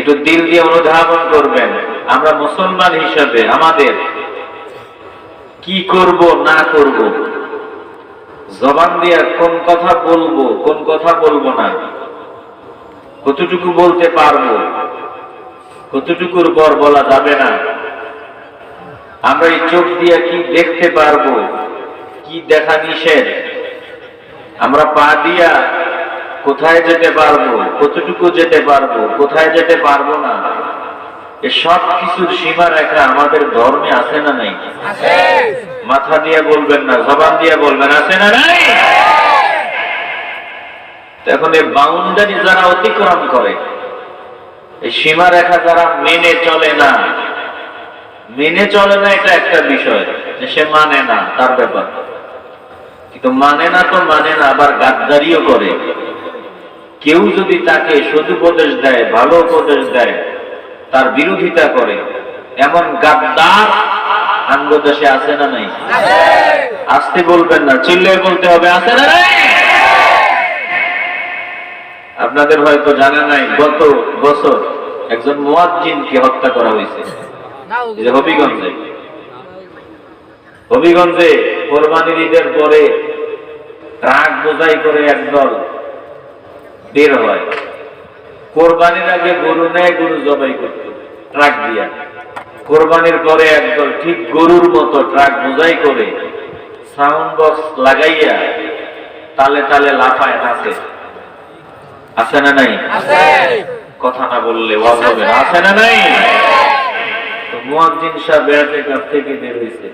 একটু দিল দিয়ে অনুধাবন করবেন, আমরা মুসলমান হিসাবে আমাদের কি করব না করব, জবান দিয়ে কোন কথা বলবো কোন কথা বলবো না, কতটুকু বলতে পারবো, কতটুকুর পর বলা যাবে না, আমরা এই চোখ দিয়ে কি দেখতে পারবো, কি দেখা নিষেধ, আমরা পা দিয়া কোথায় যেতে পারবো, কতটুকু যেতে পারবো, কোথায় যেতে পারবো না, এ সব কিছুর সীমা রেখা আমাদের ধর্মে আছে না নাই? মাথা দিয়ে বলবেন না, জবান দিয়ে বলবেন, আছে না নাই? এখন এই বাউন্ডারি যারা অতিক্রম করে, এই সীমা রেখা যারা মেনে চলে না, এটা একটা বিষয়, যে সে মানে না, তার ব্যাপার। কিন্তু মানে না তো মানে না, আবার গাদ্দারিও করে। কেউ যদি তাকে সদুপদেশ দেয়, ভালো উপদেশ দেয়, তার বিরোধিতা করে, এমন গাদ্দার আমাদের দেশে আছে না নাই? আসতে বলবেন না, চিল্লায় বলতে হবে, আছে না নাই? আপনাদের হয়তো জানা নাই, গত বছর একজন মুয়াজ্জিনকে হত্যা করা হয়েছে হবিগঞ্জে কোরবানির ঈদের পরে ট্রাক বোঝাই করে একদল বের হয়, কোরবানির আগে গরু নেয়, গরু জবাই করত ট্রাক দিয়া, কোরবানির পরে একদল ঠিক গরুর মতো ট্রাক বোঝাই করে সাউন্ড বক্স লাগাইয়া তালে তালে লাফায় নাচে। আছে না নাই? কথা না বললে ওয়াজ হবে না, আছে না নাই? তো মুয়াজ্জিন সাহেব ইতিকাফ থেকে বের হইছে,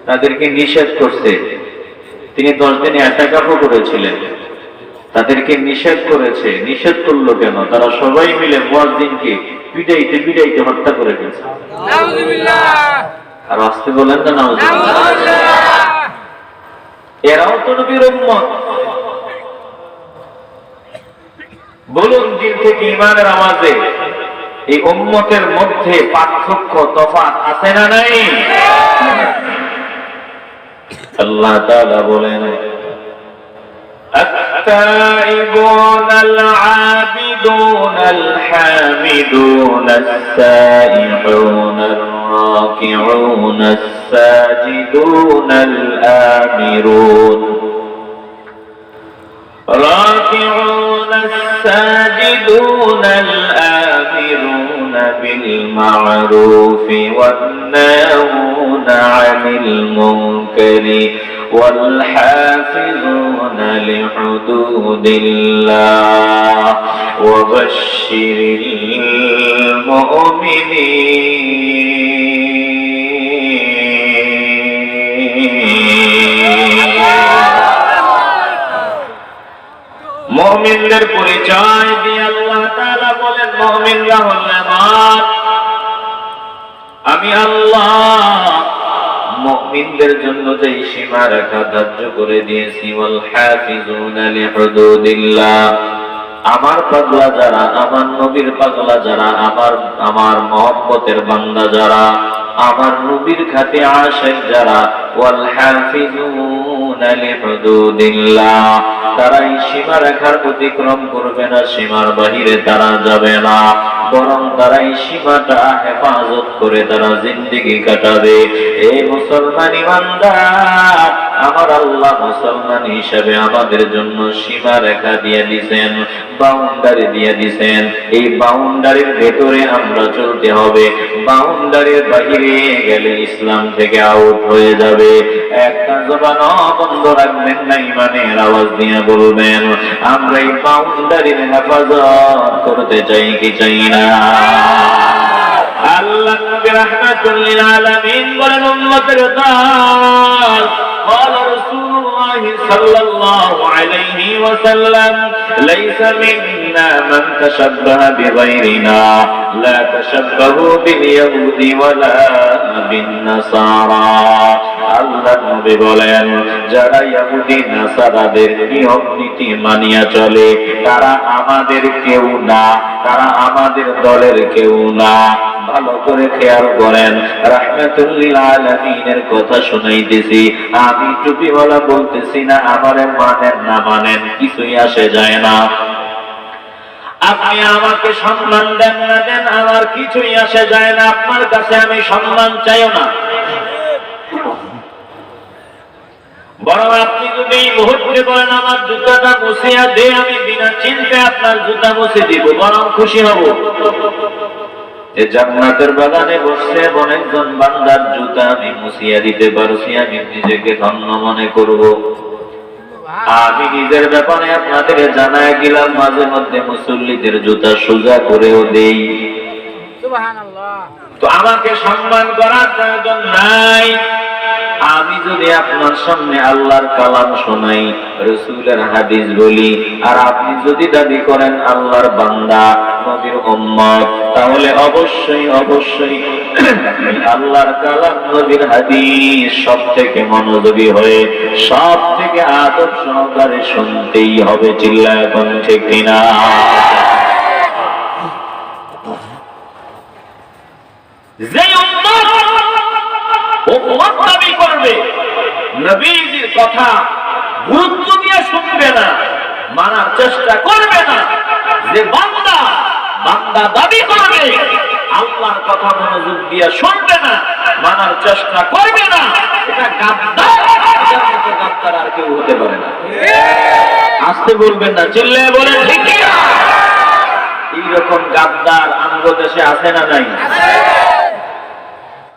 তাদেরকে নিষেধ করছে। তিনি 10 দিন ইতিকাফও করেছিলেন, তাদেরকে নিষেধ করেছে। নিষেধ করলো কেন? তারা সবাই মিলে মুয়াজ্জিনকে পিটাইতে পিটাইতে হত্যা করে ফেলছে। নাউযুবিল্লাহ। আর আসতে বলেন না, নাউযুবিল্লাহ। এরাও তো নবীর উম্মত। বলুন, দিল থেকে ঈমানের আওয়াজে এই উম্মতের মধ্যে পার্থক্য, তফাৎ আছে না নাই? আল্লাহ তাআলা বলেন, التائبون العابدون الحامدون السائحون الراكعون الساجدون الآمرون راكعون الساجدون الآمرون بالمعروف والناهون عن المنكر والحافظون لحدود الله وبشر মুমিনদের পরিচয় দিয়ে আল্লাহ তাআলা বলেন, মুমিনরা হলেন আমার, আমি আল্লাহ মুমিনদের জন্য যে সীমা রেখা ধার্য করে দিয়েছি, ওয়াল হাফিজুনা লিহুদুদিল্লাহ, আমার পাগলা যারা, আমার নবীর পাগলা যারা, আমার মহব্বতের বান্দা যারা, আমার নবীর খাতে আশিক যারা, ওয়াল হাফিজুনা লিহুদুদিল্লাহ, তারা এই সীমা রেখার অতিক্রম করবে না, সীমার বাহিরে তারা যাবে না, বরং তারা এই সীমাটা হেফাজত করে তারা জিন্দেগি কাটাবে। এই মুসলমান ইমানদার, আমার আল্লাহ মুসলমান হিসাবে আমাদের জন্য সীমা রেখা দিয়ে দিয়েছেন, বাউন্ডারি দিয়ে দিয়েছেন। এই বাউন্ডারির ভেতরে আমরা চলতে হবে, বাউন্ডারির বাহিরে গেলে ইসলাম থেকে আউট হয়ে যাবে। একটা জবান বন্ধ রাখবেন না, ইমানের আওয়াজ দিয়ে বলবেন, আমরা এই বাউন্ডারির হেফাজত করতে চাই কি চাই না? আল্লাহ নবী রাহমাতুল লিল আলামিন বলেন, উম্মতের দল قال رسول الله صلى الله عليه وسلم ليس منا من تشبه بغيرنا لا تشبهوا باليهود ولا بالنصارى। আল্লাহ নবী বলেন, যারা ইহুদি নাসারাদের নিয়ম নীতি মানিয়া চলে তারা আমাদের কেউ না, তারা আমাদের দলের কেউ না। ভালো করে খেয়াল করেন, রাহমাতুল লিল আলামিনের কথা শুনাইতেছি, আমি টুপিওয়ালা বলতেছি না, আমারে মানেন না মানেন কিছুই আসে যায় না। আপনি আমাকে সম্মান দেন না দেন আমার কিছুই আসে যায় না, আপনার কাছে আমি সম্মান চাইও না। বরং আপনি যদি এই মুহূর্তে বলেন আমার জুতাটা মুছিয়া দে, আমি বিনা চিন্তে আপনার জুতা মুছে দিব, বরং খুশি হব। যে জান্নাতের বাগানে বসে এমন একজন বান্দার জুতা আমি মুছিয়া দিতে পারছি, আমি নিজেকে ধন্য মনে করব। আমি নিজের ব্যাপারে আপনাদের জানায় গেলাম, মাঝে মধ্যে মুসল্লিদের জুতা সোজা করেও দেই। তো আমাকে সম্মান করার প্রয়োজন নাই। আমি যদি আপনার সামনে আল্লাহর কালাম শোনাই, রাসূলের হাদিস বলি, আর আপনি যদি দাবি করেন আল্লাহর বান্দা, নবীর উম্মত, তাহলে অবশ্যই অবশ্যই আল্লাহর কালাম, নবীর হাদিস সব থেকে মনোযোগী হয়ে সব থেকে আদব সহকারে শুনতেই হবে। চিল্লায় এখন ঠিক কিনা? যে উম্মত দাবি করবে, নবীর কথা গুরুত্ব দিয়ে শুনবে না, মানার চেষ্টা করবে না, যে বান্দা দাবি করবে আল্লাহর কথা মনোযোগ দিয়ে শুনবে না, মানার চেষ্টা করবে না, এটা গাদ্দার। এটার মতো গাদ্দার আর কেউ হতে পারে না। আসতে বলবেন না, চিল্লে বলেন ঠিক কিনা? এইরকম গাদ্দার আমগো দেশে আছে না নাই?